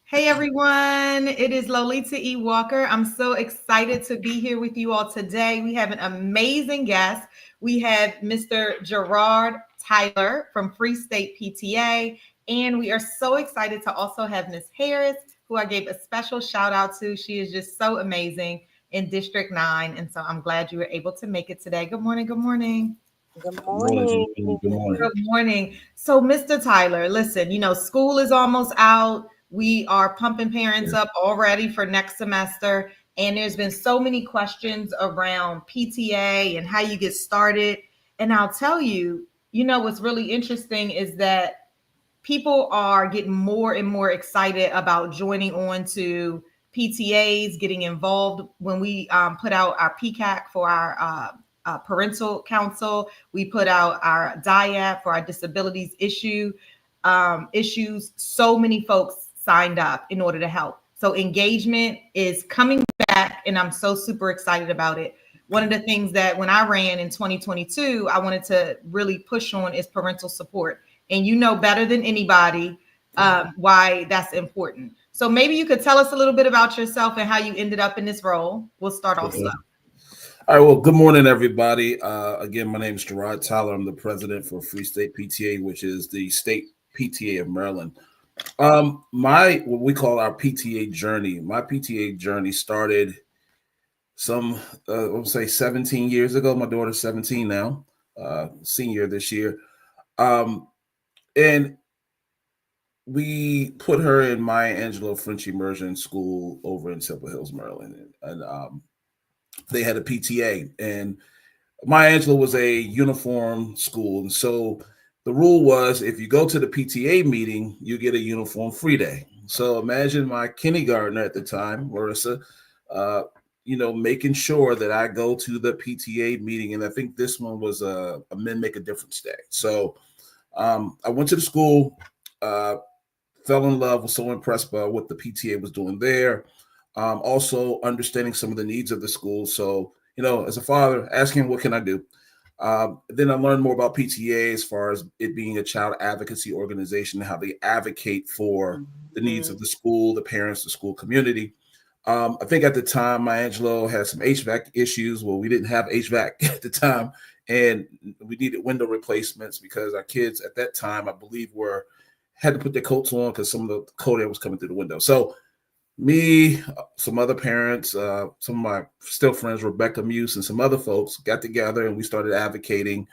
Hey everyone, it is Lolita E. Walker. I'm so excited to be here with you all today. We have an amazing guest. We have Mr. Gerrod Tyler from Free State PTA, and we are so excited to also have Miss Harris, who I gave a special shout out to. She is just so amazing in District 9, and so I'm glad you were able to make it today. Good morning, good morning. Good Good morning, morning. gentlemen. Good morning. Good morning. So, Mr. Tyler, listen, school is almost out. We are pumping parents Yeah. up already for next semester. And there's been so many questions around PTA and how you get started. And I'll tell you, what's really interesting is that people are getting more and more excited about joining on to PTAs, getting involved. When we put out our PCAC for our parental council, we put out our DIAP for our disabilities issues. So many folks signed up in order to help. So engagement is coming back, and I'm so super excited about it. One of the things that when I ran in 2022, I wanted to really push on is parental support, and you know better than anybody why that's important. So maybe you could tell us a little bit about yourself and how you ended up in this role. We'll start off slow. Okay. All right. Well, good morning, everybody. Again, my name is Gerrod Tyler. I'm the president for Free State PTA, which is the state PTA of Maryland. My what we call our PTA journey. My PTA journey started some, I would say, 17 years ago. My daughter's 17 now, senior this year, and we put her in Maya Angelou French immersion school over in Temple Hills, Maryland, and they had a PTA, and Maya Angelou was a uniform school, and so the rule was if you go to the PTA meeting, you get a uniform free day. So imagine my kindergartner at the time, Marissa, uh, making sure that I go to the PTA meeting, and I think this one was a Men Make a Difference Day. So I went to the school. Fell in love, was so impressed by what the PTA was doing there. Also understanding some of the needs of the school. So, as a father, asking what can I do? Then I learned more about PTA as far as it being a child advocacy organization, how they advocate for the needs of the school, the parents, the school community. I think at the time, my Angelo had some HVAC issues. Well, we didn't have HVAC at the time, and we needed window replacements because our kids at that time, I believe, had to put their coats on because some of the cold air was coming through the window. So me, some other parents, some of my still friends, Rebecca Muse, and some other folks got together and we started advocating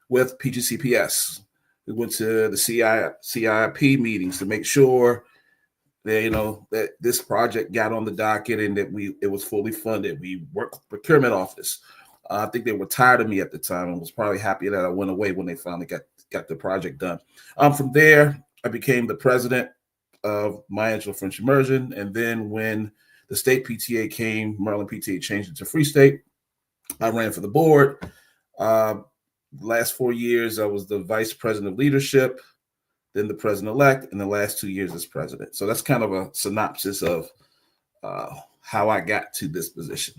with PGCPS. We went to the CIP meetings to make sure that, that this project got on the docket and that it was fully funded. We worked with procurement office. I think they were tired of me at the time and was probably happy that I went away when they finally got the project done. From there, I became the president of Maya Angelou French Immersion. And then when the state PTA came, Maryland PTA changed it to Free State. I ran for the board. Last 4 years, I was the vice president of leadership, then the president-elect, and the last 2 years as president. So that's kind of a synopsis of how I got to this position.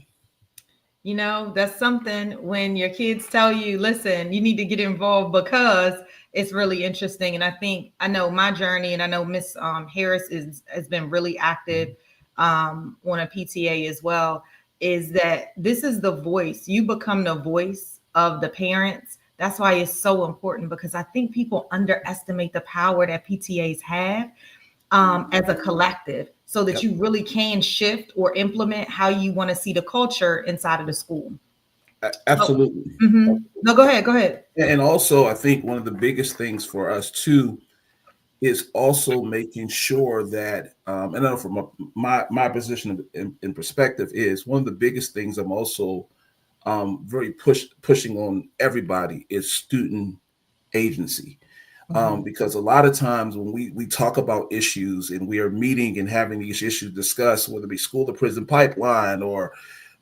That's something when your kids tell you, listen, you need to get involved because it's really interesting. And I know my journey, and I know Miss Harris has been really active on a PTA as well, is that this is the voice. You become the voice of the parents. That's why it's so important, because I think people underestimate the power that PTAs have as a collective, so that Yep. you really can shift or implement how you want to see the culture inside of the school. Oh, Absolutely. no, go ahead. Go ahead. And also, I think one of the biggest things for us too is also making sure that, and I know from my position in perspective is one of the biggest things I'm also very pushing on everybody is student agency. Because a lot of times when we talk about issues and we are meeting and having these issues discussed, whether it be school to prison pipeline or,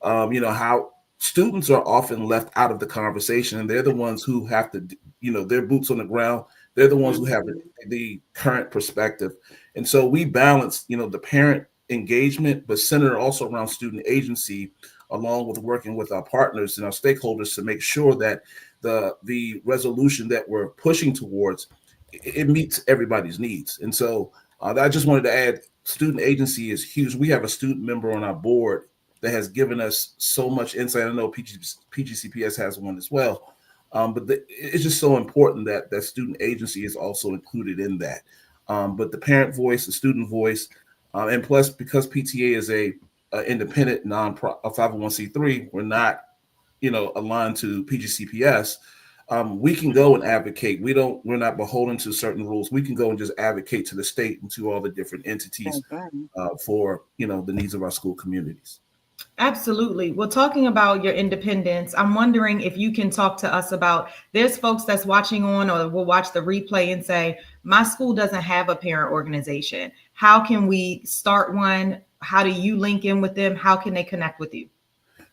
how students are often left out of the conversation, and they're the ones who have to, their boots on the ground. They're the ones who have the current perspective. And so we balance, the parent engagement, but center also around student agency, along with working with our partners and our stakeholders to make sure that the resolution that we're pushing towards, it meets everybody's needs. And so I just wanted to add student agency is huge. We have a student member on our board that has given us so much insight. I know PGCPS has one as well, but it's just so important that that student agency is also included in that. But the parent voice, the student voice, and plus because PTA is a independent non-profit, a 501c3, we're not aligned to PGCPS. We can go and advocate. We're not beholden to certain rules. We can go and just advocate to the state and to all the different entities That's right. for the needs of our school communities. Absolutely. Well, talking about your independence, I'm wondering if you can talk to us about there's folks that's watching on or will watch the replay and say, my school doesn't have a parent organization. How can we start one? How do you link in with them? How can they connect with you?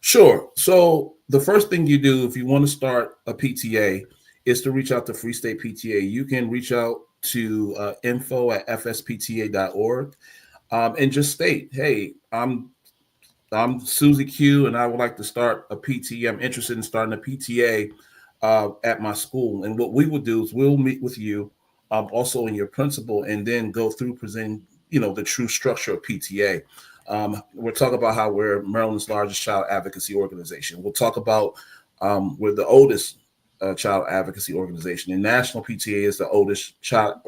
Sure. So the first thing you do if you want to start a PTA is to reach out to Free State PTA. You can reach out to info@fspta.org and just state, hey, I'm Susie Q, and I would like to start a PTA. I'm interested in starting a PTA at my school. And what we will do is we'll meet with you, also in your principal, and then go through presenting, the true structure of PTA. We'll talk about how we're Maryland's largest child advocacy organization. We'll talk about we're the oldest child advocacy organization, and National PTA is the oldest child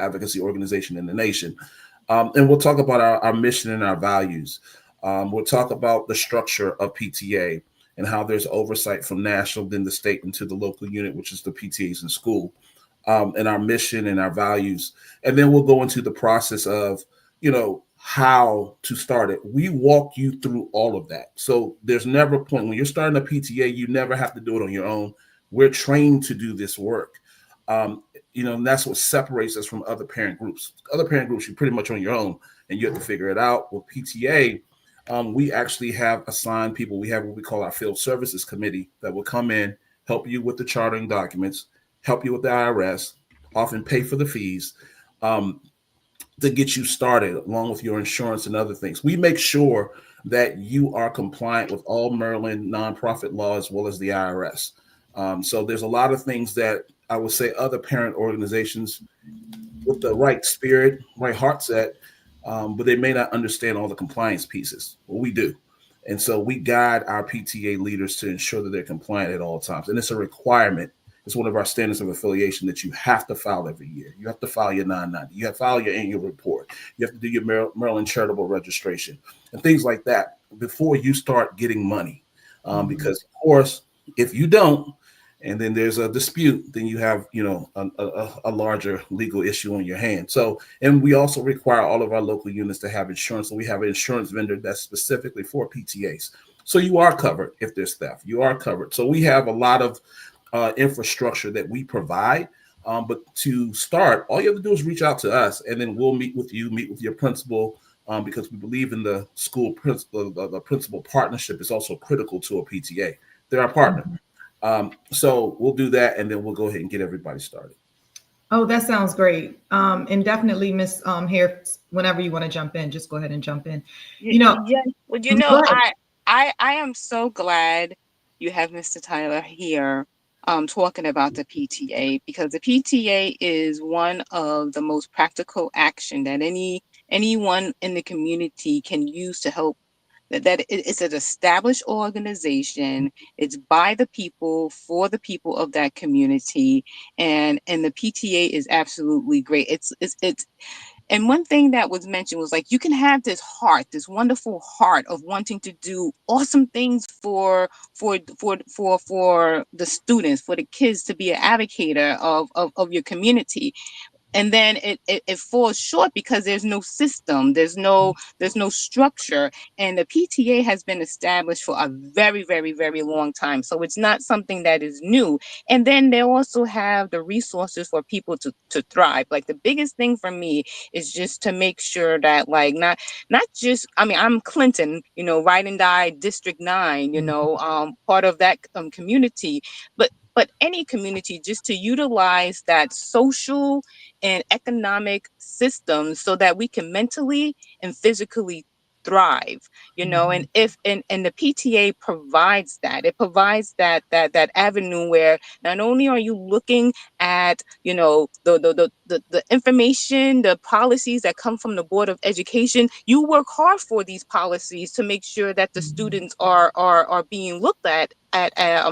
advocacy organization in the nation. And we'll talk about our mission and our values. We'll talk about the structure of PTA and how there's oversight from national, then the state, into the local unit, which is the PTAs in school, and our mission and our values. And then we'll go into the process of, how to start it. We walk you through all of that. So there's never a point when you're starting a PTA, you never have to do it on your own. We're trained to do this work. And that's what separates us from other parent groups. Other parent groups, you're pretty much on your own and you have to figure it out. With PTA, we actually have assigned people. We have what we call our field services committee that will come in, help you with the chartering documents, help you with the IRS, often pay for the fees, to get you started, along with your insurance and other things. We make sure that you are compliant with all Maryland nonprofit law as well as the IRS. So there's a lot of things that I would say other parent organizations with the right spirit, right heart set, but they may not understand all the compliance pieces. Well, we do. And so we guide our PTA leaders to ensure that they're compliant at all times. And it's a requirement. It's one of our standards of affiliation that you have to file every year. You have to file your 990. You have to file your annual report. You have to do your Maryland charitable registration and things like that before you start getting money. Because, of course, if you don't, and then there's a dispute, then you have, a larger legal issue on your hand. So, and we also require all of our local units to have insurance. So we have an insurance vendor that's specifically for PTAs. So you are covered if there's theft. You are covered. So we have a lot of infrastructure that we provide. But to start, all you have to do is reach out to us, and then we'll meet with you, meet with your principal, because we believe in the school principal. The principal partnership is also critical to a PTA. They're our partner. So we'll do that, and then we'll go ahead and get everybody started. Oh, that sounds great. And definitely, Miss Harris, whenever you want to jump in, just go ahead and jump in. Yeah. Well, Go ahead. I am so glad you have Mr. Tyler here talking about the PTA, because the PTA is one of the most practical action that anyone in the community can use to help. It's an established organization. It's by the people, for the people of that community, and the PTA is absolutely great. It's and one thing that was mentioned was, like, you can have this heart, this wonderful heart of wanting to do awesome things for the students, for the kids, to be an advocate of your community, and then it falls short because there's no system, there's no structure, and the PTA has been established for a very, very, very long time, so it's not something that is new. And then they also have the resources for people to thrive. Like, the biggest thing for me is just to make sure that, like, not just, I mean, I'm Clinton, ride and die District 9, part of that community, but any community, just to utilize that social and economic systems so that we can mentally and physically thrive, and if and the PTA provides that. It provides that avenue where not only are you looking at, the information, the policies that come from the Board of Education, you work hard for these policies to make sure that the students are being looked at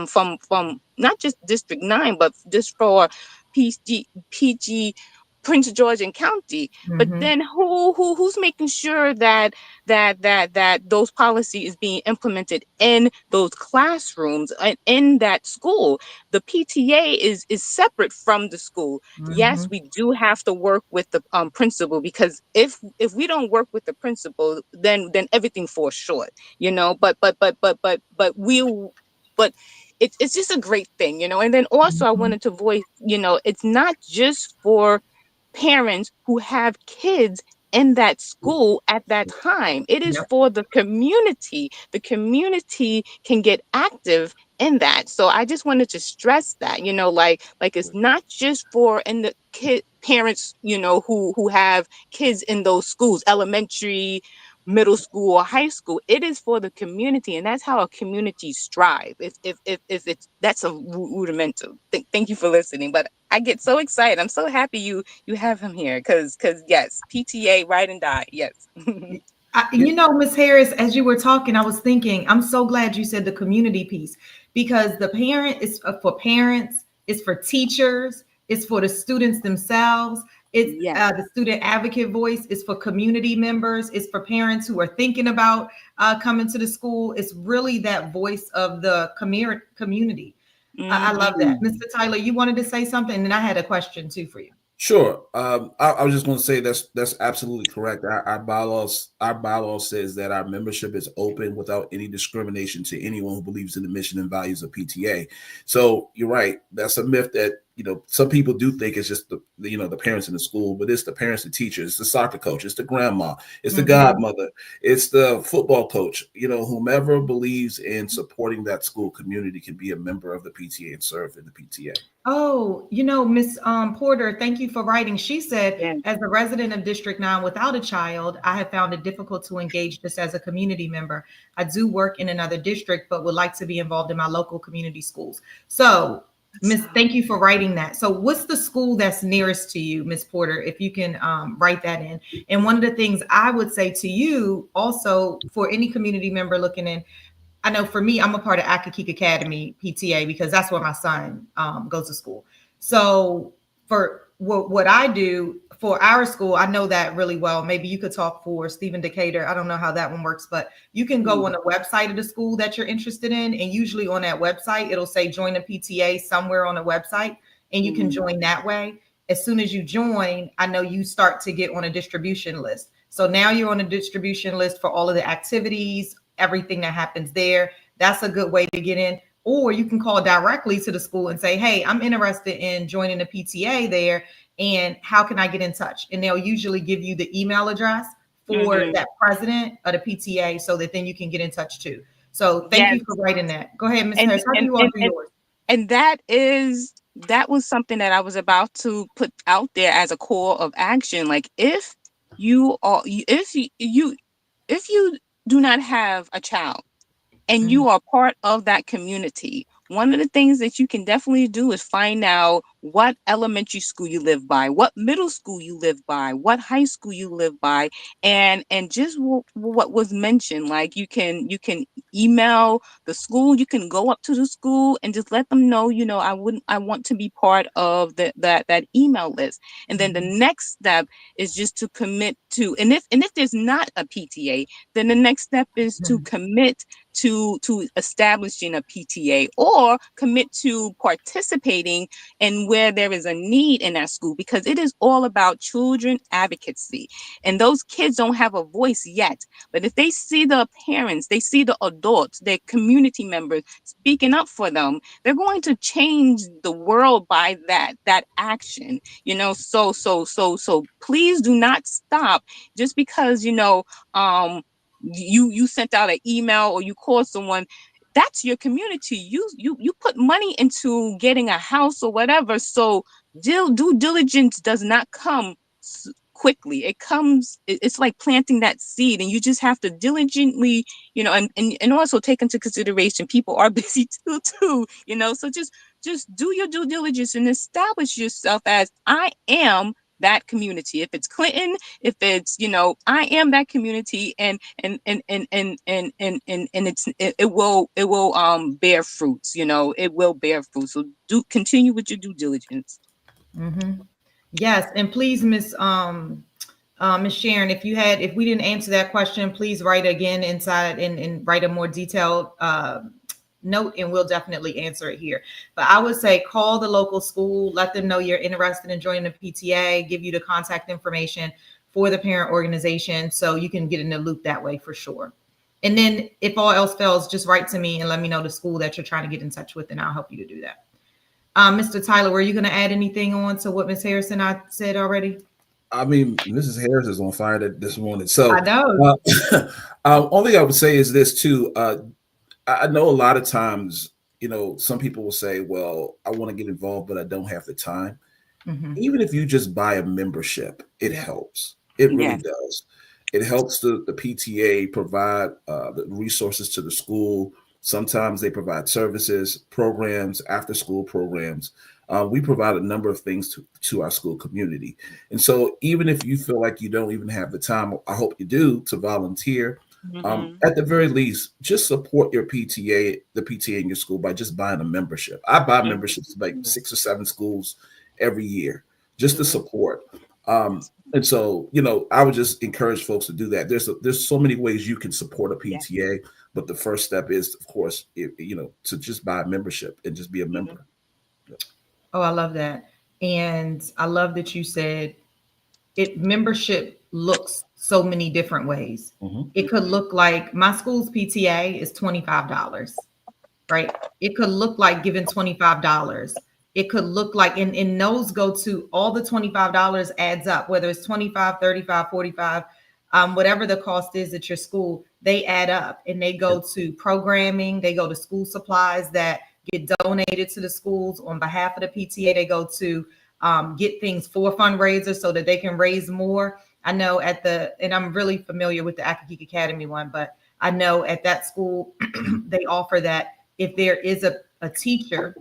from not just District 9, but just for PG, Prince George and County. But Mm-hmm. then who's making sure that those policy is being implemented in those classrooms and in that school? The PTA is separate from the school. Mm-hmm. Yes, we do have to work with the principal, because if we don't work with the principal, then everything falls short. But it's just a great thing. And then also I Mm-hmm. wanted to voice, it's not just for parents who have kids in that school at that time. It is Yep. for the community. The community can get active in that. So I just wanted to stress that, like it's not just for in the kid parents, who have kids in those schools, elementary, middle school, or high school. It is for the community, and that's how a community strive. If it's that's a rudimental. Thank you for listening, but I get so excited. I'm so happy you have him here, because yes, PTA ride and die. Yes. Miss Harris, as you were talking, I was thinking, I'm so glad you said the community piece, because the parent is for parents, it's for teachers, it's for the students themselves. It's Yes. the student advocate voice is for community members. It's for parents who are thinking about coming to the school. It's really that voice of the community. I love that. Hmm. Mr. Tyler, you wanted to say something, and I had a question too for you. Sure. I was just going to say that's absolutely correct. Our bylaws says that our membership is open without any discrimination to anyone who believes in the mission and values of PTA. So you're right. That's a myth that some people do think it's just the parents in the school, but it's the parents, the teachers, it's the soccer coach, it's the grandma, it's the Mhm. godmother, it's the football coach. Whomever believes in supporting that school community can be a member of the PTA and serve in the PTA. Oh, Miss Porter, thank you for writing. She said, Yeah. as a resident of District 9 without a child, I have found it difficult to engage just as a community member. I do work in another district, but would like to be involved in my local community schools. So, Miss, thank you for writing that. So, what's the school that's nearest to you, Miss Porter, if you can write that in? And one of the things I would say to you also, for any community member looking in, I know for me, I'm a part of Akakik Academy PTA because that's where my son goes to school. So for what I do for our school, I know that really well. Maybe you could talk for Stephen Decatur. I don't know how that one works, but you can go on the website of the school that you're interested in. And usually on that website, it'll say join a PTA somewhere on the website, and you can join that way. As soon as you join, I know you start to get on a distribution list. So now you're on a distribution list for all of the activities, everything that happens there. That's a good way to get in. Or you can call directly to the school and say, hey, I'm interested in joining the PTA there. And how can I get in touch? And they'll usually give you the email address for Hmm. that president of the PTA so that then you can get in touch too. So thank Yes. you for writing that. Go ahead, Ms. and Harris. How do and you all and do and, yours? and that was something that I was about to put out there as a call of action. Like, if you are if you do not have a child and Mhm. you are part of that community, one of the things that you can definitely do is find out what elementary school you live by, what middle school you live by, what high school you live by, and just what was mentioned. Like, you can email the school, you can go up to the school and just let them know, I want to be part of that email list. And then the Mhm. next step is just to commit to, and if there's not a PTA, then the next step is to Mhm. commit to establishing a PTA, or commit to participating in where there is a need in that school, because it is all about children advocacy. And those kids don't have a voice yet. But if they see the parents, they see the adults, their community members speaking up for them, they're going to change the world by that action. So please do not stop just because you sent out an email or you called someone. That's your community. You put money into getting a house or whatever. So due diligence does not come quickly. It's like planting that seed, and you just have to diligently, and also take into consideration people are busy too, so just do your due diligence and establish yourself as I am that community. If it's Clinton, if it's, I am that community, and it will bear fruits, it will bear fruit. So continue with your due diligence. Mm-hmm. Yes, and please, Miss Sharon, if we didn't answer that question, please write again inside and write a more detailed note, and we'll definitely answer it here. But I would say call the local school, let them know you're interested in joining the PTA, give you the contact information for the parent organization so you can get in the loop that way for sure. And then if all else fails, just write to me and let me know the school that you're trying to get in touch with, and I'll help you to do that. Mr. Tyler, were you going to add anything on to what Ms. Harrison I said already? I mean, Mrs. Harris is on fire this morning. So I know. Only thing I would say is this too. I know a lot of times, some people will say, well, I want to get involved, but I don't have the time. Mm-hmm. Even if you just buy a membership, it helps. It really does. It helps the PTA provide the resources to the school. Sometimes they provide services, programs, after school programs. We provide a number of things to our school community. And so even if you feel like you don't even have the time, I hope you do, to volunteer. Mm-hmm. At the very least, just support your PTA, the PTA in your school, by just buying a membership. I buy memberships to like 6 or 7 schools every year just to support. And so, I would just encourage folks to do that. There's so many ways you can support a PTA, but the first step is, of course, to just buy a membership and just be a member. Oh, I love that. And I love that you said membership looks so many different ways. Mm-hmm. It could look like my school's PTA is $25, right? It could look like giving $25. It could look like, and those go to all the $25 adds up, whether it's 25, 35, 45, whatever the cost is at your school, they add up and they go to programming. They go to school supplies that get donated to the schools on behalf of the PTA. They go to get things for fundraisers so that they can raise more. I know and I'm really familiar with the Academic Academy one, but I know at that school, they offer that if there is a teacher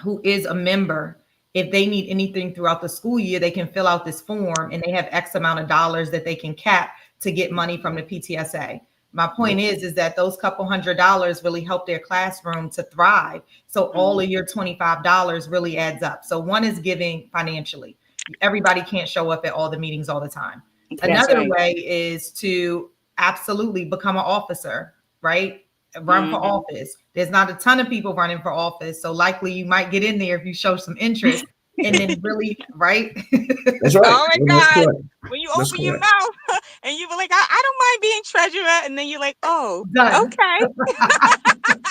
who is a member, if they need anything throughout the school year, they can fill out this form and they have X amount of dollars that they can cap to get money from the PTSA. My point is that those couple $100 really help their classroom to thrive. So all of your $25 really adds up. So one is giving financially. Everybody can't show up at all the meetings all the time. Another way is to absolutely become an officer, right? Run for office. There's not a ton of people running for office. So likely you might get in there if you show some interest. And then really, right? That's right. Oh my God. When you open your mouth and you be like, I don't mind being treasurer. And then you're like, oh, okay.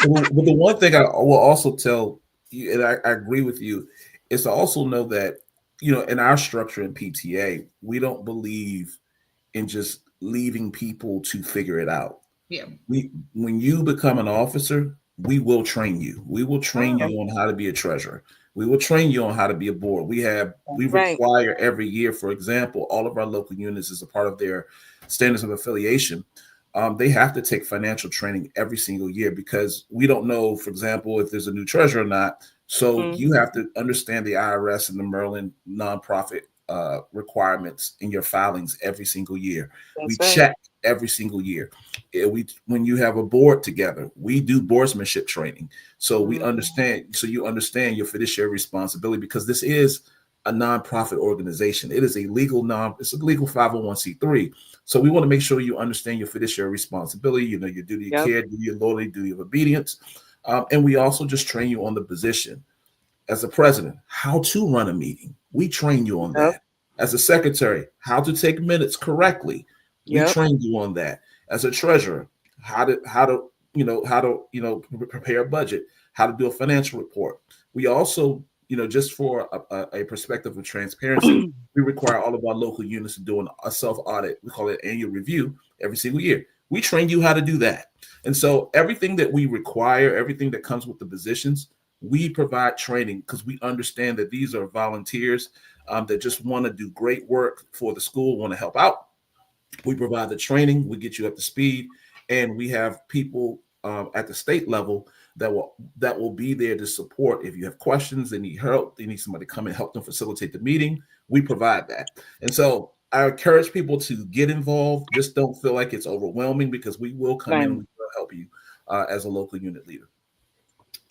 But the one thing I will also tell you, and I agree with you, is to also know that, in our structure in PTA, we don't believe in just leaving people to figure it out. Yeah. When you become an officer, we will train you. We will train you on how to be a treasurer. We will train you on how to be a board. We require every year, for example, all of our local units as a part of their standards of affiliation. They have to take financial training every single year because we don't know, for example, if there's a new treasurer or not. So you have to understand the IRS and the Maryland nonprofit requirements in your filings every single year. We check every single year. When you have a board together, we do boardsmanship training. So we understand. So you understand your fiduciary responsibility because this is a nonprofit organization. It is a legal it's a legal 501c3. So we want to make sure you understand your fiduciary responsibility. Your duty of care, duty of loyalty, duty of obedience, and we also just train you on the position as a president, how to run a meeting. We train you on that. As a secretary, how to take minutes correctly. We train you on that. As a treasurer, how to prepare a budget, how to do a financial report. We also, just for a perspective of transparency, we require all of our local units to do a self-audit. We call it annual review every single year. We train you how to do that. And so everything that we require, everything that comes with the positions, we provide training because we understand that these are volunteers. that just want to do great work for the school, want to help out. We provide the training, we get you up to speed, and we have people at the state level that will be there to support. If you have questions, they need help, they need somebody to come and help them facilitate the meeting. We provide that, and so I encourage people to get involved. Just don't feel like it's overwhelming because we will come in and Right. we will help you as a local unit leader.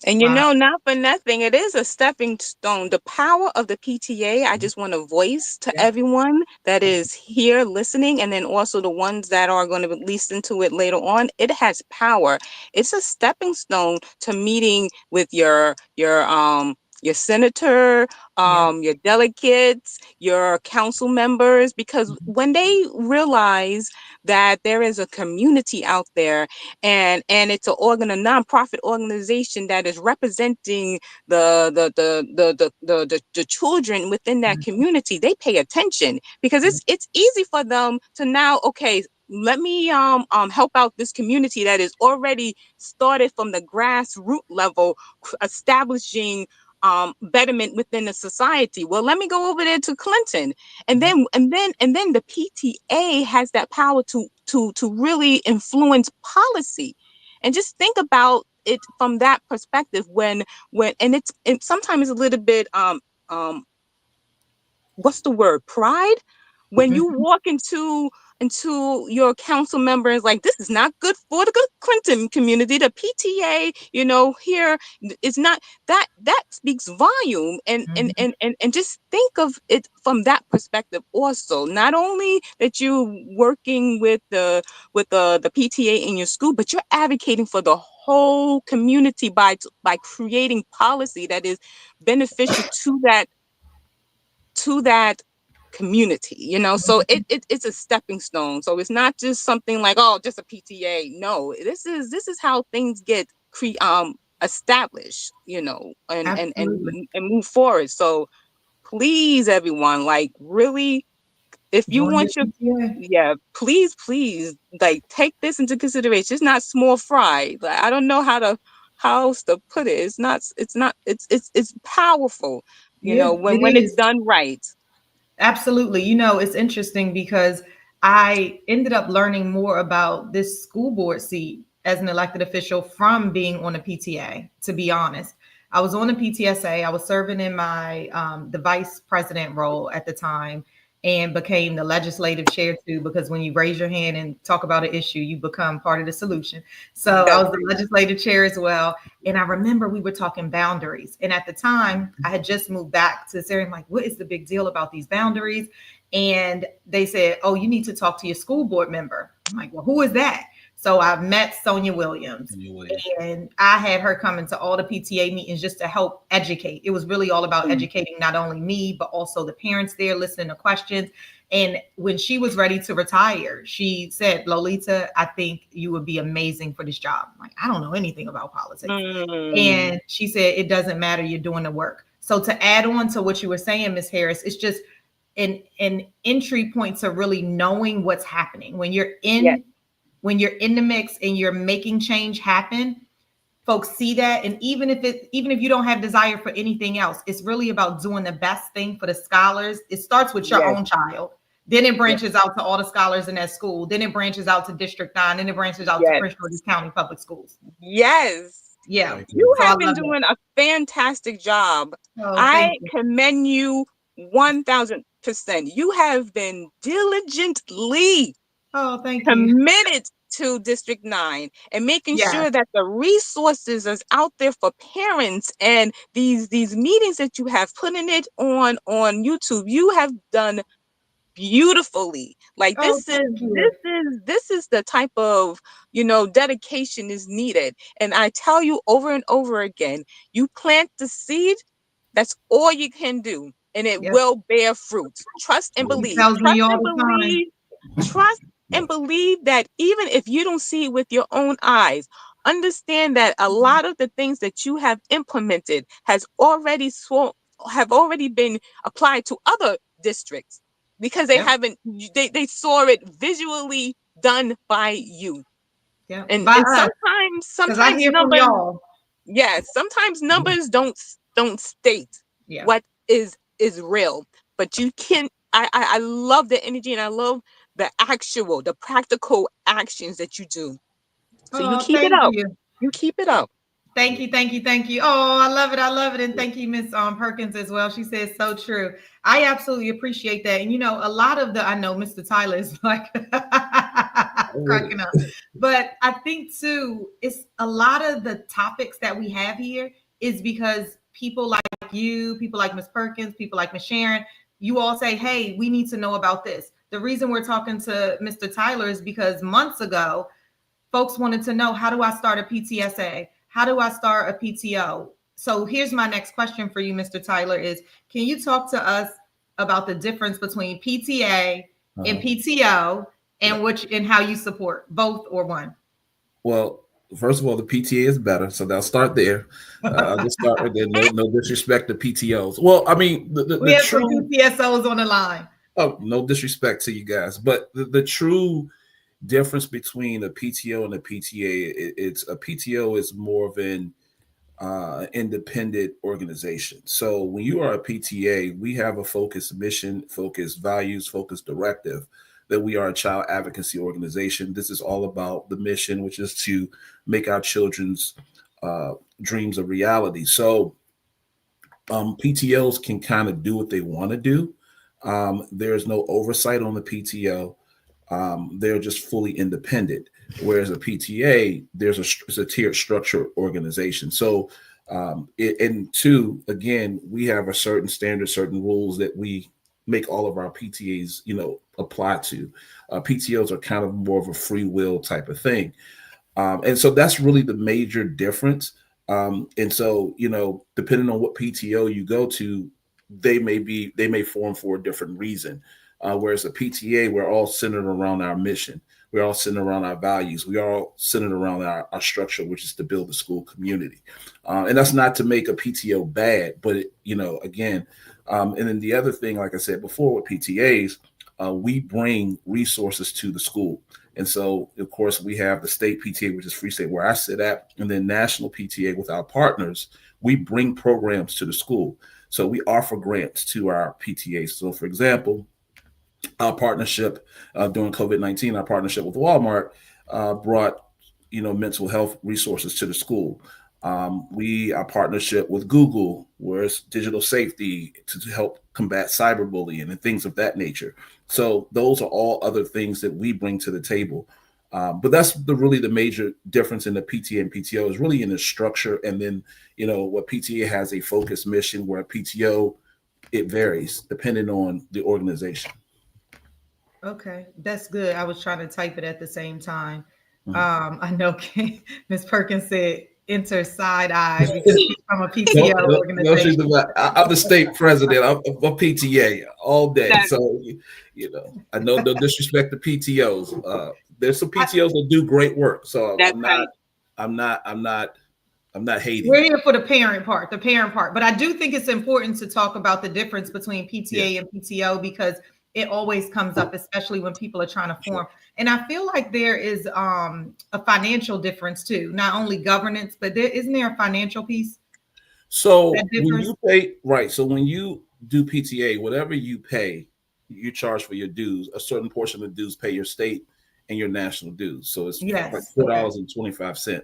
And Wow. not for nothing, it is a stepping stone. The power of the PTA, I just want to voice to Yeah. everyone that is here listening, and then also the ones that are going to listen to it later on. It has power. It's a stepping stone to meeting with your senator, Yeah. your delegates, your council members, because Mhm. when they realize that there is a community out there, and it's a nonprofit organization that is representing the children within that community, they pay attention, because Mhm. it's easy for them to now, okay, let me help out this community that is already started from the grassroots level, establishing betterment within the society. Well, let me go over there to Clinton, and Yeah. then the PTA has that power to really influence policy. And just think about it from that perspective, when and it's sometimes a little bit um what's the word, pride, when you Mhm. walk into your council members like, this is not good for the Clinton community, the PTA, here is not, that speaks volume. Mhm. And just think of it from that perspective also, not only that you working with the PTA in your school, but you're advocating for the whole community by creating policy that is beneficial to that community. So it's a stepping stone. So it's not just something like, oh, just a PTA. No, this is how things get established, Absolutely. and move forward. So please, everyone, like, really, if you Join your want your, PTA. yeah, please, like, take this into consideration. It's not small fry. Like, I don't know how else to put it. It's powerful, Yeah, it when it's is. done right. Absolutely. It's interesting because I ended up learning more about this school board seat as an elected official from being on a PTA, to be honest. I was on a PTSA. I was serving in my the vice president role at the time and became the legislative chair too, because when you raise your hand and talk about an issue, you become part of the solution. So I That's was the legislative chair as well. And I remember we were talking boundaries. And at the time, I had just moved back to this area. I'm like, what is the big deal about these boundaries? And they said, oh, you need to talk to your school board member. I'm like, well, who is that? So I met Sonia Williams, and I had her come into all the PTA meetings just to help educate. It was really all about educating not only me, but also the parents there, listening to questions. And when she was ready to retire, she said, Lolita, I think you would be amazing for this job. I'm like, I don't know anything about politics. mm, And she said, it doesn't matter, you're doing the work. So to add on to what you were saying, Miss Harris, it's just an entry point to really knowing what's happening when you're yes, in the mix and you're making change happen. Folks see that, and even if you don't have desire for anything else, it's really about doing the best thing for the scholars. It starts with your yes, own child, then it yes, branches out to all the scholars in that school, then it branches out to District 9, then it branches out to yes, Prince George's County Public Schools. yes. Yeah, Thank You you. so I have been love that. doing a fantastic job. Oh, I thank you. commend you 1000%. You have been diligently Oh, thank you. committed to District 9 and making Yes. sure that the resources is out there for parents, and these meetings that you have, putting it on YouTube. You have done beautifully. Like, Oh, thank you. this is the type of, dedication is needed. And I tell you over and over again, you plant the seed, that's all you can do, and it Yep. will bear fruit. Trust and He believe. tells me all the time. Trust and believe that even if you don't see it with your own eyes, understand that a lot of the things that you have implemented have already been applied to other districts, because they Yep. haven't they saw it visually done by you. Yep. and By and us, sometimes because I sometimes hear from numbers, y'all. yes, sometimes numbers don't state Yeah. what is real. but you can. I love the energy, and I love the practical actions that you do. So you Oh, keep it thank up. you. You keep it up. Thank you, thank you, thank you. Oh, I love it. I love it. And thank you, Miss Perkins, as well. She says so true. I absolutely appreciate that. And a lot of I know Mr. Tyler is like cracking up. But I think too, it's a lot of the topics that we have here is because people like you, people like Miss Perkins, people like Miss Sharon, you all say, hey, we need to know about this. The reason we're talking to Mr. Tyler is because months ago, folks wanted to know, how do I start a PTSA? How do I start a PTO? So here's my next question for you, Mr. Tyler, is can you talk to us about the difference between PTA and PTO and how you support both or one? Well, first of all, the PTA is better, so they'll start there. I'll just start right there. No disrespect to PTOs. Well, I mean, We the have some true. PTSOs on the line. Oh, no disrespect to you guys, but the true difference between a PTO and a PTA, it's a PTO is more of an independent organization. So when you are a PTA, we have a focused mission, focused values, focused directive that we are a child advocacy organization. This is all about the mission, which is to make our children's dreams a reality. So PTOs can kind of do what they want to do. There's no oversight on the PTO. They're just fully independent. Whereas a PTA, it's a tiered structure organization. So, and two, again, we have a certain standard, certain rules that we make all of our PTAs, apply to. PTOs are kind of more of a free will type of thing. And so that's really the major difference. And so, depending on what PTO you go to, they may form for a different reason. Whereas a PTA, we're all centered around our mission. We're all centered around our values. We are all centered around our structure, which is to build a school community. And that's not to make a PTO bad, but again, and then the other thing, like I said before, with PTAs, we bring resources to the school. And so, of course, we have the state PTA, which is Free State, where I sit at, and then national PTA with our partners. We bring programs to the school. So we offer grants to our PTAs. So, for example, our partnership during COVID-19, our partnership with Walmart brought, mental health resources to the school. Our partnership with Google, where it's digital safety to help combat cyberbullying and things of that nature. So those are all other things that we bring to the table. But that's really the major difference in the PTA and PTO is really in the structure. And then, what PTA has a focused mission, where PTO, it varies depending on the organization. Okay, that's good. I was trying to type it at the same time. I know Miss Perkins said enter side eye because she's from a PTO No, organization. I'm the state president. I'm a PTA all day. So, I know no disrespect to PTOs. There's some PTOs that do great work. So I'm not hating. We're here for the parent part, But I do think it's important to talk about the difference between PTA and PTO because it always comes up, especially when people are trying to form. And I feel like there is a financial difference too, not only governance, but isn't there a financial piece? So when you pay, right. So when you do PTA, whatever you pay, you charge for your dues. A certain portion of the dues pay your state and your national dues. So it's like $4.25.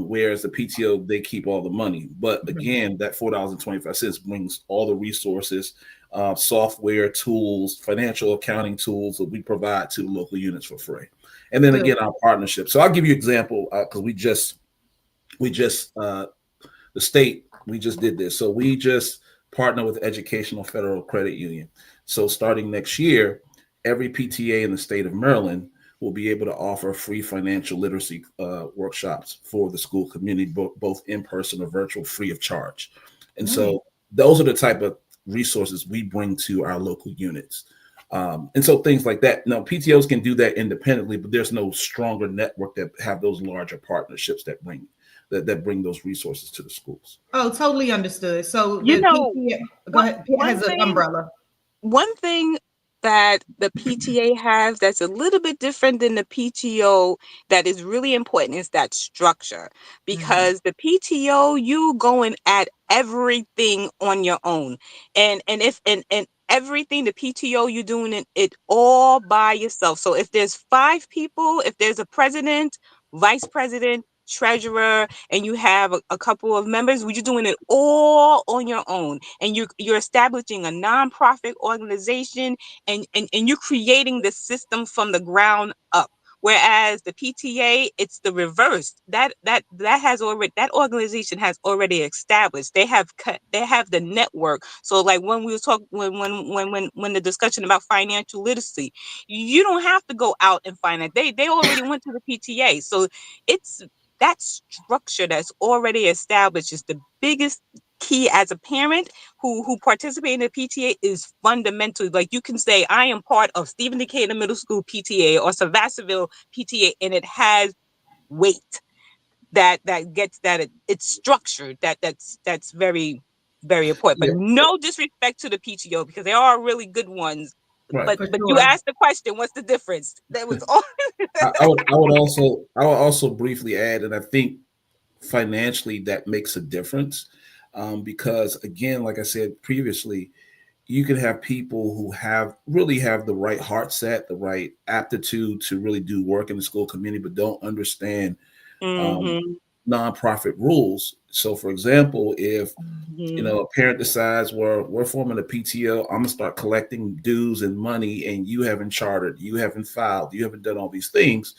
Whereas the PTO, they keep all the money. But again, that $4.25 brings all the resources, software tools, financial accounting tools that we provide to the local units for free. And then again, our partnership. So I'll give you an example because we just the state, we just did this. So we just partner with Educational Federal Credit Union. So starting next year, every PTA in the state of Maryland will be able to offer free financial literacy workshops for the school community, both in person or virtual, free of charge. And so those are the type of resources we bring to our local units. And so things like that. Now, PTOs can do that independently, but there's no stronger network that have those larger partnerships that bring those resources to the schools. Oh, totally understood. So the PTA, go ahead, has an umbrella. One thing that the PTA has that's a little bit different than the PTO that is really important is that structure, because the PTO, you going at everything on your own, and everything, the PTO, you're doing it all by yourself. So if there's 5 people, if there's a president, vice president, treasurer, and you have a couple of members, you're doing it all on your own. And you're establishing a nonprofit organization, and you're creating the system from the ground up. Whereas the PTA, it's the reverse. That organization has already established. They have the network. So like when we were talking when the discussion about financial literacy, you don't have to go out and find it. They already went to the PTA. So it's that structure that's already established is the biggest key as a parent who participate in the PTA is fundamental. Like you can say, I am part of Stephen Decatur Middle School PTA or Sylvasterville PTA, and it has weight that gets that it's structured. That's very, very important. Yeah, But no disrespect to the PTO because they are really good ones. right. But For you sure. asked the question, what's the difference? That was all. I would also briefly add, and I think financially that makes a difference, because again, like I said previously, you can have people who have the right heart set, the right aptitude to really do work in the school community, but don't understand um, Mm-hmm. nonprofit rules. So, for example, if Mm-hmm. a parent decides, well, we're forming a PTO, I'm gonna start collecting dues and money, and you haven't chartered, you haven't filed, you haven't done all these things.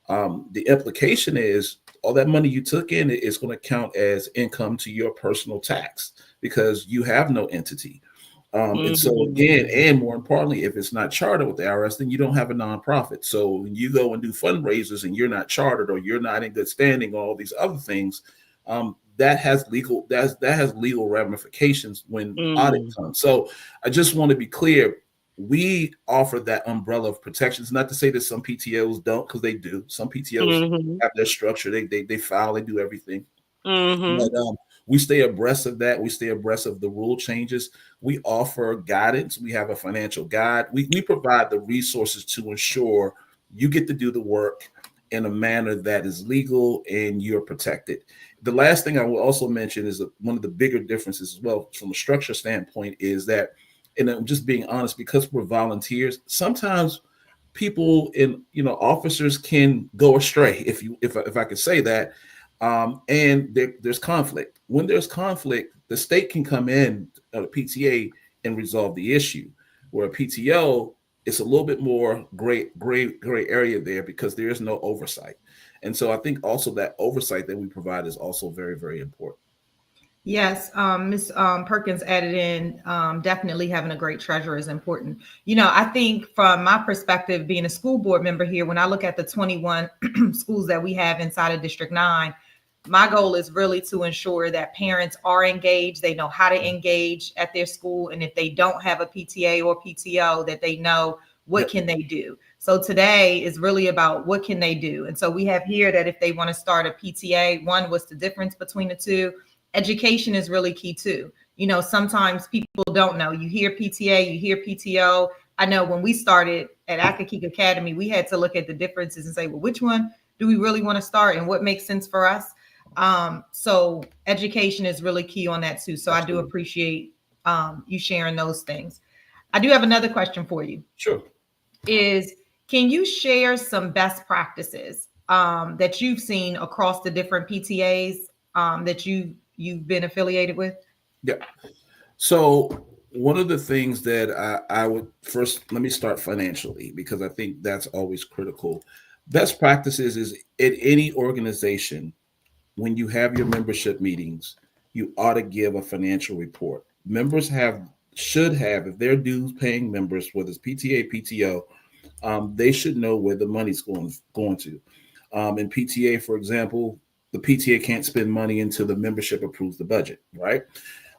The implication is all that money you took in is going to count as income to your personal tax because you have no entity. And so Mm-hmm. again, and more importantly, if it's not chartered with the IRS, then you don't have a nonprofit. So when you go and do fundraisers and you're not chartered or you're not in good standing, or all these other things, that has legal ramifications when audit Mm-hmm. comes. So I just want to be clear. We offer that umbrella of protections. Not to say that some PTOs don't, because they do. Some PTOs Mm-hmm. have their structure. They file. They do everything. Mm-hmm. But we stay abreast of that. We stay abreast of the rule changes. We offer guidance. We have a financial guide. We provide the resources to ensure you get to do the work in a manner that is legal and you're protected. The last thing I will also mention is that one of the bigger differences as well from a structure standpoint is that, and I'm just being honest, because we're volunteers, sometimes people in officers can go astray, if I could say that, and there's conflict. When there's conflict, the state can come in at a PTA and resolve the issue. Where a PTO, it's a little bit more gray area there because there is no oversight. And so I think also that oversight that we provide is also very, very important. Yes, Miss Perkins added in, definitely having a great treasurer is important. I think from my perspective, being a school board member here, when I look at the 21 schools that we have inside of District 9, my goal is really to ensure that parents are engaged, they know how to engage at their school, and if they don't have a PTA or PTO, that they know what Yep. can they do. So today is really about what can they do. And so we have here that if they want to start a PTA, one, what's the difference between the two? Education is really key too. Sometimes people don't know. You hear PTA, you hear PTO. I know when we started at Akakik Academy, we had to look at the differences and say, well, which one do we really want to start and what makes sense for us? So education is really key on that too. So I do Absolutely. appreciate you sharing those things. I do have another question for you. Sure. Is can you share some best practices that you've seen across the different PTAs that you've been affiliated with? Yeah. So one of the things that I would first, let me start financially because I think that's always critical. Best practices is at any organization, when you have your membership meetings, you ought to give a financial report. Members should have, if they're dues paying members, whether it's PTA, PTO, they should know where the money's going to. In PTA, for example, the PTA can't spend money until the membership approves the budget, right?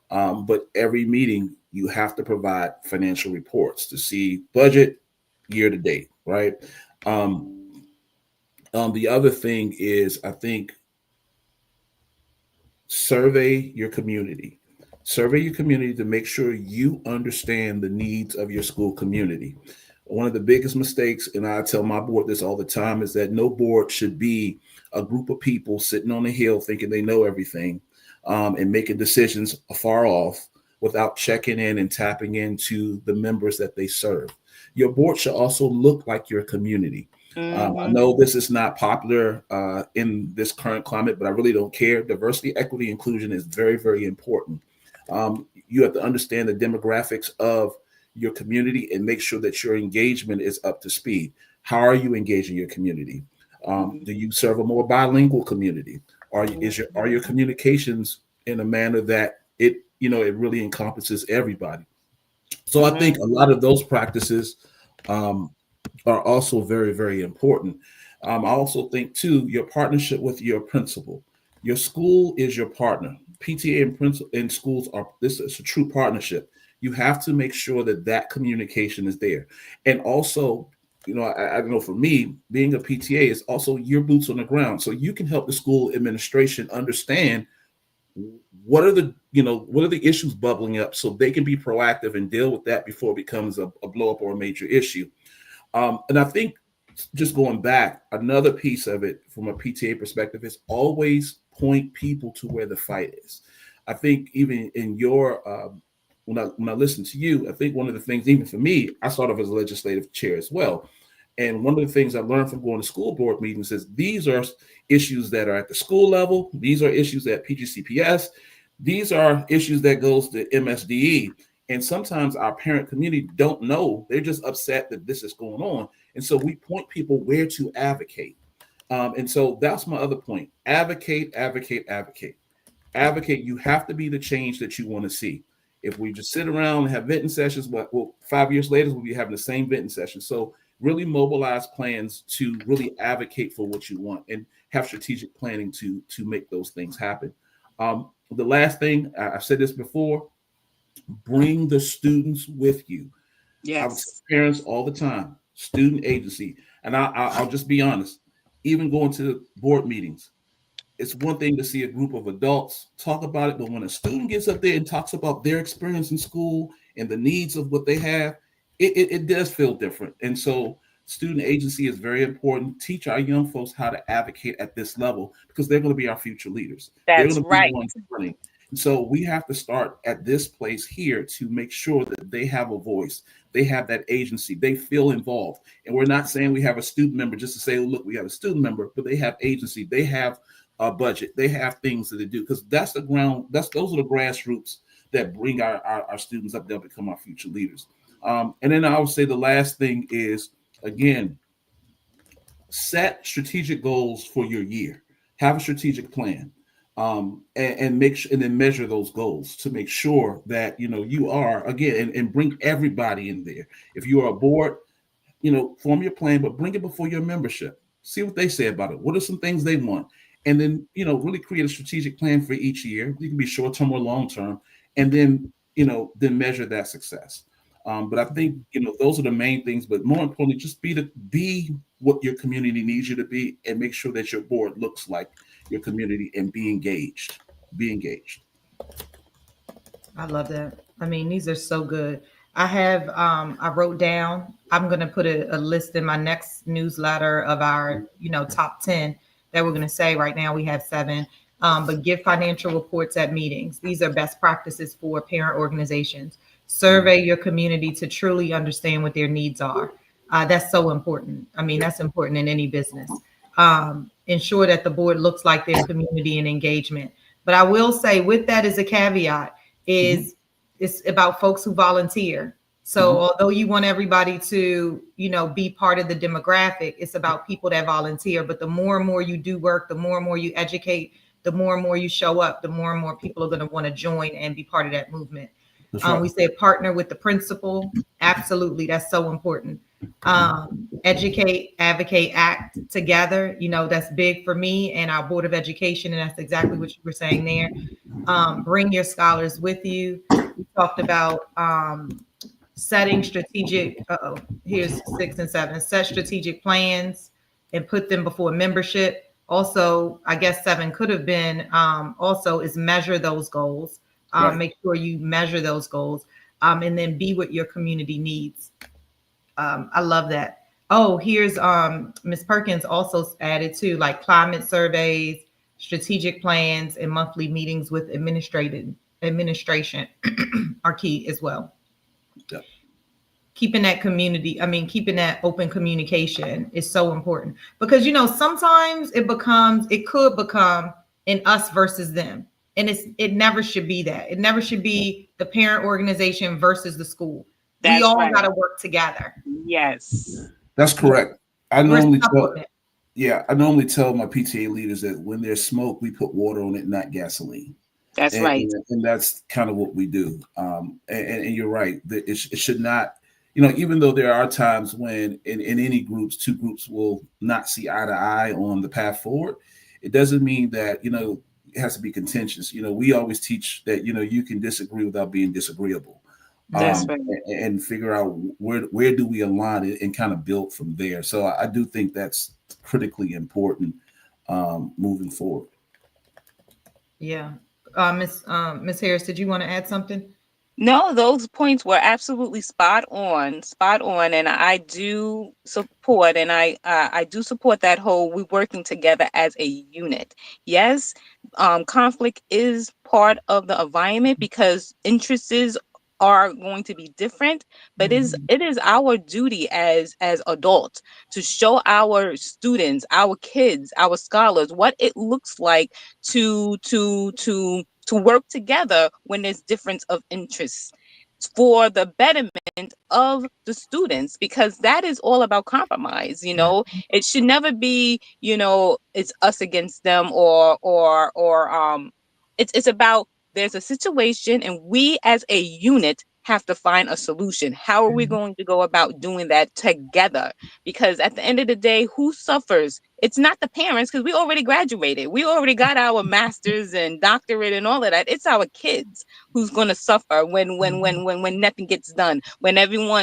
But every meeting, you have to provide financial reports to see budget year to date, right? Um, the other thing is, I think, survey your community. Survey your community to make sure you understand the needs of your school community. One of the biggest mistakes, and I tell my board this all the time, is that no board should be a group of people sitting on a hill thinking they know everything, and making decisions afar off. without checking in and tapping into the members that they serve. Your board should also look like your community. I Mm-hmm. know this is not popular in this current climate, but I really don't care. Diversity, equity, inclusion is very, very important. You have to understand the demographics of your community and make sure that your engagement is up to speed. How are you engaging your community? Do you serve a more bilingual community? Are your communications in a manner that it really encompasses everybody? So I think a lot of those practices um, are also very, very important. I also think too your partnership with your principal. Your school is your partner. PTA and principal and schools are this is a true partnership. You have to make sure that that communication is there, and also. I don't know. For me, being a PTA is also your boots on the ground, so you can help the school administration understand what are the issues bubbling up, so they can be proactive and deal with that before it becomes a blow up or a major issue. And I think just going back, another piece of it from a PTA perspective is always point people to where the fight is. I think even in your when I listen to you, I think one of the things, even for me, I started off as a legislative chair as well. And one of the things I learned from going to school board meetings is these are issues that are at the school level. These are issues at PGCPS. These are issues that goes to MSDE. And sometimes our parent community don't know. They're just upset that this is going on. And so we point people where to advocate. And so that's my other point. Advocate, advocate, advocate. Advocate. You have to be the change that you want to see. If we just sit around and have venting sessions, well, 5 years later, we'll be having the same venting session. So really mobilize plans to really advocate for what you want and have strategic planning to make those things happen. The last thing, I've said this before, bring the students with you. I would tell Yes. parents all the time, student agency, and I'll just be honest, even going to board meetings, it's one thing to see a group of adults talk about it, but when a student gets up there and talks about their experience in school and the needs of what they have, it does feel different. And so student agency is very important. Teach our young folks how to advocate at this level because they're going to be our future leaders. They're That's going to be the right. ones running. And so we have to start at this place here to make sure that they have a voice. They have that agency. They feel involved. And we're not saying we have a student member just to say, oh, look, we have a student member, but they have agency. They have a budget. They have things that they do because that's the ground. Those are the grassroots that bring our students up. They'll become our future leaders. And then I would say the last thing is, again, set strategic goals for your year. Have a strategic plan, and make sure, and then measure those goals to make sure that you are again, and bring everybody in there. If you are a board, form your plan, but bring it before your membership. See what they say about it. What are some things they want? And then, really create a strategic plan for each year. You can be short term or long term, and then measure that success. But I think, those are the main things. But more importantly, just be what your community needs you to be, and make sure that your board looks like your community and be engaged. Be engaged. I love that. I mean, these are so good. I wrote down, I'm gonna put a list in my next newsletter of our, top 10 that we're gonna say. Right now we have 7. But give financial reports at meetings. These are best practices for parent organizations. Survey your community to truly understand what their needs are. That's so important. I mean, that's important in any business. Ensure that the board looks like their community and engagement. But I will say, with that as a caveat, Mhm. is it's about folks who volunteer. So Mhm. although you want everybody to, be part of the demographic, it's about people that volunteer. But the more and more you do work, the more and more you educate, the more and more you show up, the more and more people are going to want to join and be part of that movement. That's right. We said partner with the principal. Absolutely. That's so important. Educate, advocate, act together. That's big for me and our Board of Education. And that's exactly what you were saying there. Bring your scholars with you. We talked about setting strategic, here's 6 and 7, set strategic plans and put them before membership. Also, I guess 7 could have been also is measure those goals. Right. Make sure you measure those goals, and then be what your community needs. I love that. Oh, here's Ms. Perkins also added too, like climate surveys, strategic plans, and monthly meetings with administration are key as well. Yeah. Keeping that community, I mean, keeping that open communication is so important because, sometimes it could become an us versus them. And it never should be that. It never should be the parent organization versus the school. We That's all right. got to work together. Yes. That's correct. I We're normally tell, supplement. yeah, I normally tell my PTA leaders that when there's smoke, we put water on it, not gasoline. That's right. And that's kind of what we do. And you're right. It should not, even though there are times when in any groups, two groups will not see eye to eye on the path forward, it doesn't mean that, it has to be contentious. We always teach that, you can disagree without being disagreeable. That's right. And figure out where do we align it and kind of build from there. So I do think that's critically important moving forward. Yeah. Miss Harris, did you want to add something? No, those points were absolutely spot on, and I do support, and I do support that whole we working together as a unit. Yes, conflict is part of the environment because interests are going to be different, but it is our duty as adults to show our students, our kids, our scholars what it looks like to work together when there's difference of interests for the betterment of the students, because that is all about compromise. It should never be, it's us against them, or it's about there's a situation and we as a unit have to find a solution. How are we going to go about doing that together? Because at the end of the day, who suffers? It's not the parents, because we already graduated. We already got our masters and doctorate and all of that. It's our kids who's going to suffer when nothing gets done. When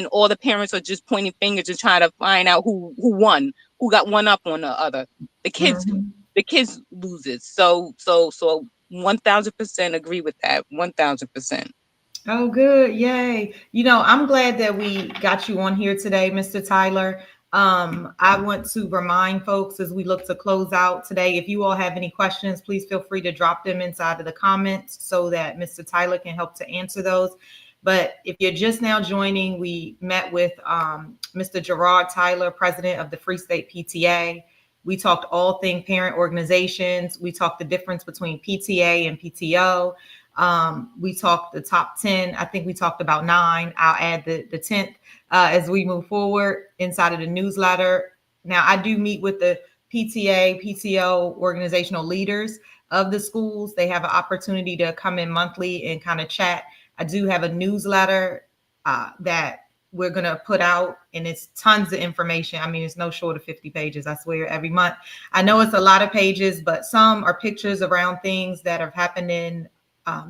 all the parents are just pointing fingers and trying to find out who won, who got one up on the other. The kids loses. So 1000% agree with that. 1000%. Oh, good. Yay. I'm glad that we got you on here today, Mr. Tyler. I want to remind folks as we look to close out today, if you all have any questions, please feel free to drop them inside of the comments so that Mr. Tyler can help to answer those. But if you're just now joining, we met with Mr. Gerrod Tyler, president of the Free State PTA. We talked all things parent organizations. We talked the difference between PTA and PTO. We talked the top 10. I think we talked about 9. I'll add the 10th as we move forward inside of the newsletter. Now, I do meet with the PTA, PTO organizational leaders of the schools. They have an opportunity to come in monthly and kind of chat. I do have a newsletter that we're going to put out, and it's tons of information. I mean, it's no short of 50 pages, I swear, every month. I know it's a lot of pages, but some are pictures around things that have happened in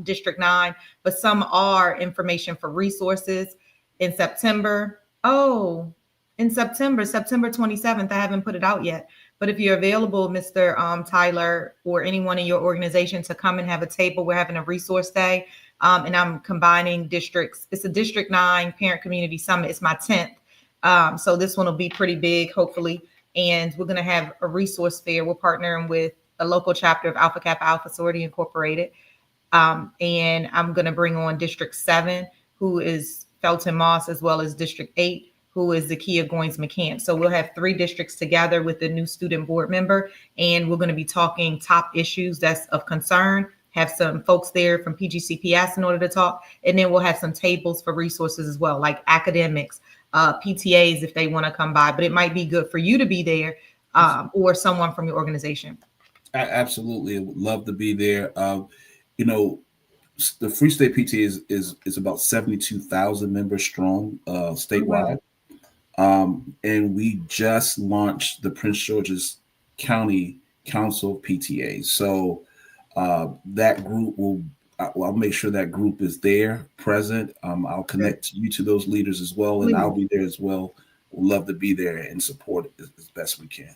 District 9, but some are information for resources in September. Oh, in September 27th, I haven't put it out yet. But if you're available, Mr. Tyler, or anyone in your organization to come and have a table, we're having a resource day. And I'm combining districts. It's a District 9 Parent Community Summit. It's my 10th. So this one will be pretty big, hopefully. And we're going to have a resource fair. We're partnering with a local chapter of Alpha Kappa Alpha Sorority Incorporated. And I'm going to bring on District 7, who is Felton Moss, as well as District 8, who is Zakiya Goins McCann. So we'll have 3 districts together with the new student board member, and we're going to be talking top issues that's of concern. Have some folks there from PGCPS in order to talk, and then we'll have some tables for resources as well, like academics, PTAs if they want to come by. But it might be good for you to be there, or someone from your organization. Absolutely, I would love to be there. The Free State PTA is about 72,000 members strong statewide. And we just launched the Prince George's County Council of PTAs. So that group I'll make sure that group is there, present. I'll connect you to those leaders as well, and I'll be there as well. We'd love to be there and support it as best we can.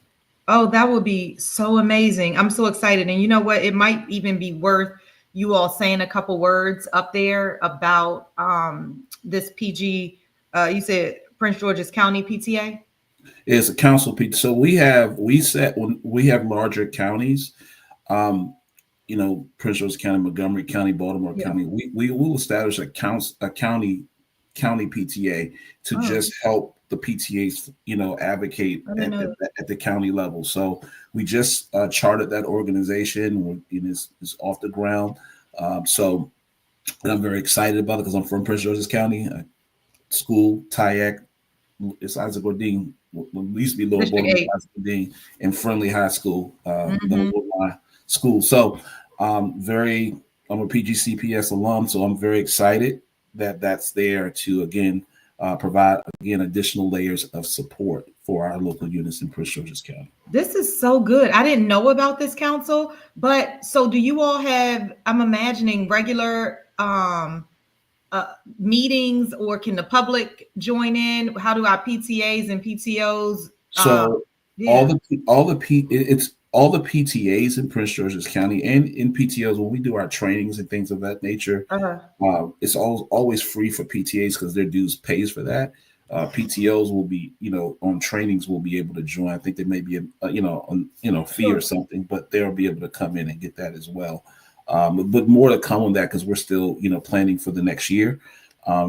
Oh, that would be so amazing. I'm so excited. And you know what? It might even be worth you all saying a couple words up there about this PG. You said Prince George's County PTA? It's a council PTA. So we have larger counties. Prince George's County, Montgomery County, Baltimore Yeah. County, we will establish a county PTA to Oh, just help the PTAs, advocate I didn't know. at the county level. So we just chartered that organization. It's off the ground. So and I'm very excited about it because I'm from Prince George's County. School, TIAC, it's Isaac Gordine. We used to be Lower District Baltimore, 8. Isaac Gordine, and Friendly High School, Hmm. my school. So, very, I'm a PGCPS alum, so I'm very excited that that's there to again provide again additional layers of support for our local units in Prince George's County. This is so good. I didn't know about this council, but so do you all have, I'm imagining, regular meetings, or can the public join in? How do our PTAs and PTOs? So Yeah. it's all the PTAs in Prince George's County and in PTOs when we do our trainings and things of that nature. Uh-huh. It's always free for PTAs because their dues pays for that. PTOs will be, on trainings will be able to join. I think there may be fee or Sure. something, but they'll be able to come in and get that as well. But more to come on that because we're still, planning for the next year.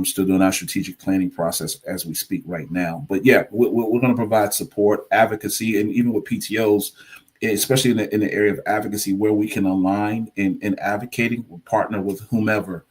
Still doing our strategic planning process as we speak right now. But yeah, we're going to provide support, advocacy, and even with PTOs, especially in the area of advocacy where we can align in advocating, we'll partner with whoever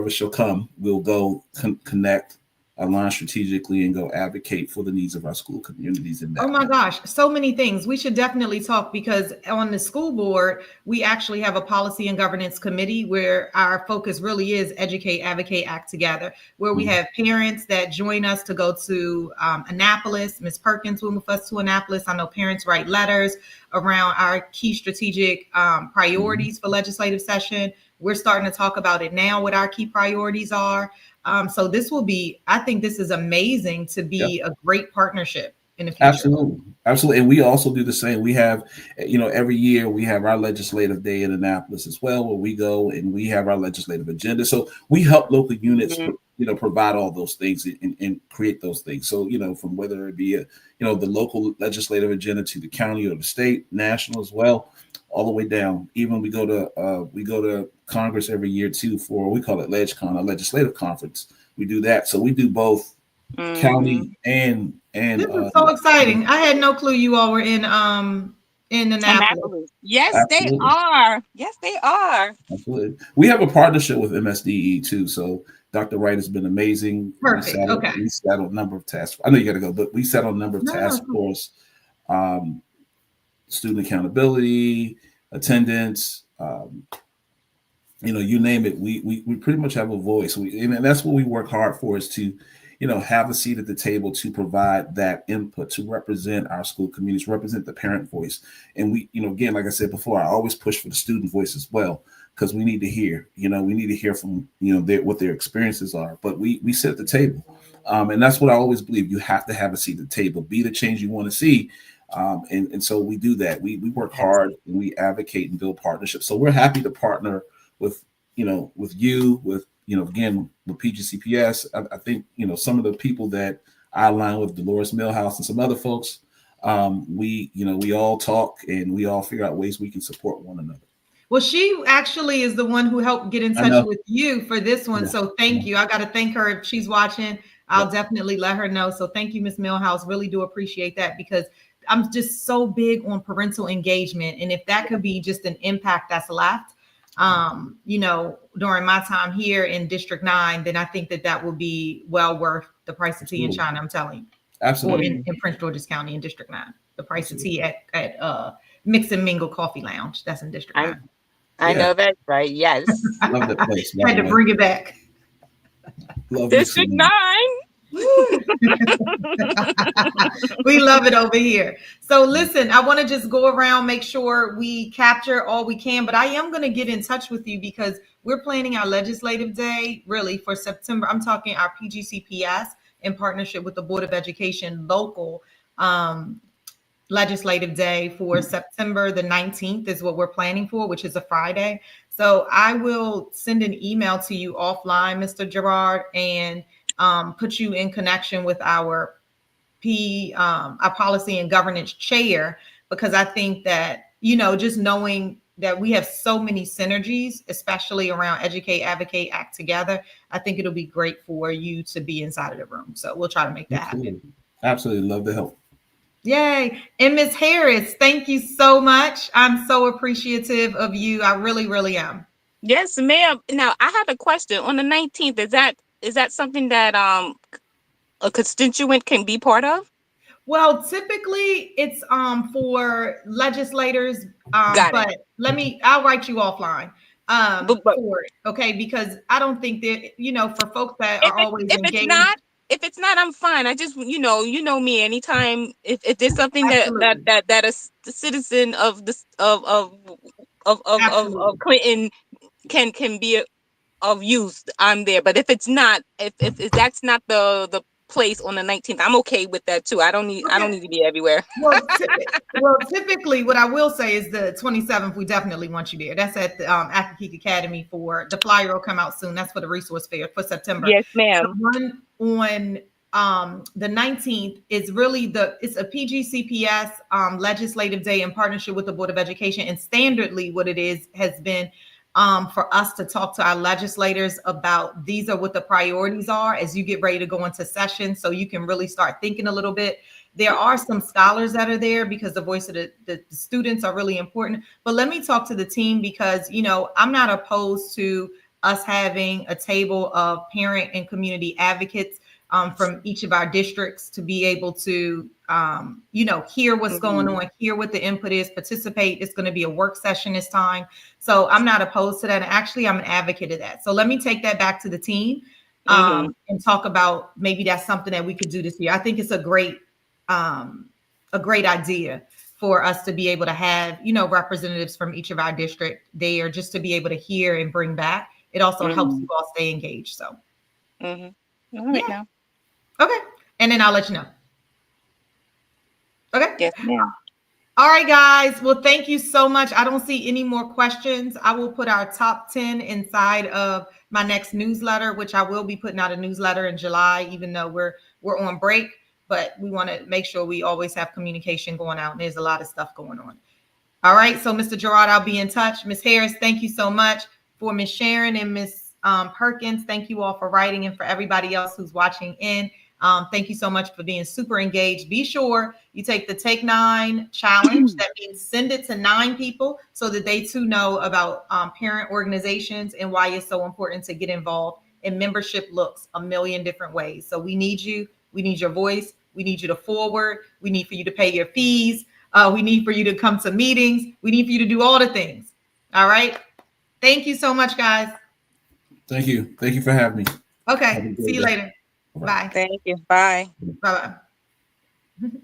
shall come, we'll go connect, align strategically, and go advocate for the needs of our school communities in Oh that my way. gosh, so many things. We should definitely talk because on the school board, we actually have a policy and governance committee where our focus really is educate, advocate, act together, where we Mhm. have parents that join us to go to Annapolis. Ms. Perkins went with us to Annapolis. I know parents write letters around our key strategic Mhm. priorities for legislative session. We're starting to talk about it now, what our key priorities are. So this will be, I think this is amazing to Yep. be a great partnership in the future. Absolutely. Absolutely. And we also do the same. We have, every year we have our legislative day in Annapolis as well, where we go and we have our legislative agenda. So we help local units, Mhm. provide all those things and create those things. So, from whether it be, the local legislative agenda to the county or the state, national as well, all the way down. Even we go to Congress every year too for, we call it LegCon, a legislative conference. We do that. So we do both Mhm. county and This is so exciting. I had no clue you all were in Annapolis. Annapolis. Yes, they absolutely, are. Yes, they are. absolutely. We have a partnership with MSDE too. So Dr. Wright has been amazing. Perfect. Okay. We sat on a number of tasks. I know you got to go, but we sat on a number of No, task no. force, um, student accountability, attendance. You name it, we pretty much have a voice. And that's what we work hard for is to, have a seat at the table to provide that input, to represent our school communities, represent the parent voice. And we, again, like I said before, I always push for the student voice as well, because we need to hear, we need to hear from, what their experiences are. But we sit at the table. And that's what I always believe. You have to have a seat at the table, be the change you want to see. And so we do that. We work hard and we advocate and build partnerships. So we're happy to partner with with you, with again with PGCPS. I think some of the people that I align with, Dolores Millhouse and some other folks. We all talk and we all figure out ways we can support one another. Well, she actually is the one who helped get in I touch know. with you for this one. Yeah. So thank Yeah. you. I got to thank her if she's watching. I'll Yep. definitely let her know. So thank you, Miss Millhouse. Really do appreciate that because I'm just so big on parental engagement. And if that could be just an impact that's left, during my time here in District 9, then I think that will be well worth the price of tea in Absolutely. China, I'm telling you. Or Absolutely. in Prince George's County in District 9. The price of Absolutely. tea at Mix and Mingle Coffee Lounge. That's in District I 9. I Yeah. know that's right. Yes. Love that place, by Had the to way. bring it back. Love District mixing. 9. We love it over here. So listen, I want to just go around, make sure we capture all we can, but I am going to get in touch with you because we're planning our legislative day really for September. I'm talking our PGCPS in partnership with the Board of Education local legislative day for September the 19th is what we're planning for, which is a Friday. So I will send an email to you offline, Mr. Gerrod, and put you in connection with our our policy and governance chair, because I think that, just knowing that we have so many synergies, especially around educate, advocate, act together. I think it'll be great for you to be inside of the room. So we'll try to make that happen. Absolutely. Love the help. Yay. And Ms. Harris, thank you so much. I'm so appreciative of you. I really, really am. Yes, ma'am. Now I have a question. On the 19th, is that something that a constituent can be part of? Well, typically it's for legislators, Got it. but I'll write you offline But for it, okay? Because I don't think that, for folks that if are it always if it's engaged. not if it's not, I'm fine. I just you know me. Anytime if there's something Absolutely. that a citizen of this of Absolutely. Clinton can be of use, I'm there. But if it's not, if that's not the place on the 19th, I'm okay with that too. I don't Okay. need to be everywhere. Well, typically, what I will say is the 27th, we definitely want you there. That's at the Academic Academy for the flyer will come out soon. That's for the resource fair for September. Yes, The ma'am. one on the 19th is really it's a PGCPS legislative day in partnership with the Board of Education. And standardly, what it is has been for us to talk to our legislators about these are what the priorities are as you get ready to go into session, so you can really start thinking a little bit. There are some scholars that are there because the voice of the students are really important. But let me talk to the team because, I'm not opposed to us having a table of parent and community advocates from each of our districts to be able to, hear what's going on, hear what the input is, participate. It's going to be a work session this time. So I'm not opposed to that. And actually, I'm an advocate of that. So let me take that back to the team and talk about maybe that's something that we could do this year. I think it's a great idea for us to be able to have, representatives from each of our district there just to be able to hear and bring back. It also helps you all stay engaged. So, All right now. Okay. And then I'll let you know. Okay. Yes, ma'am. All right, guys. Well, thank you so much. I don't see any more questions. I will put our top 10 inside of my next newsletter, which I will be putting out a newsletter in July, even though we're on break. But we want to make sure we always have communication going out. And there's a lot of stuff going on. All right. So, Mr. Gerrod, I'll be in touch. Ms. Harris, thank you so much. For Ms. Sharon and Ms. Perkins, thank you all for writing. And for everybody else who's watching in, thank you so much for being super engaged. Be sure you take the Take 9 challenge. That means send it to 9 people so that they too know about parent organizations and why it's so important to get involved. And membership looks a million different ways. So we need you. We need your voice. We need you to forward. We need for you to pay your fees. We need for you to come to meetings. We need for you to do all the things. All right. Thank you so much, guys. Thank you. Thank you for having me. Okay. See you later. Bye. Thank you. Bye. Bye-bye.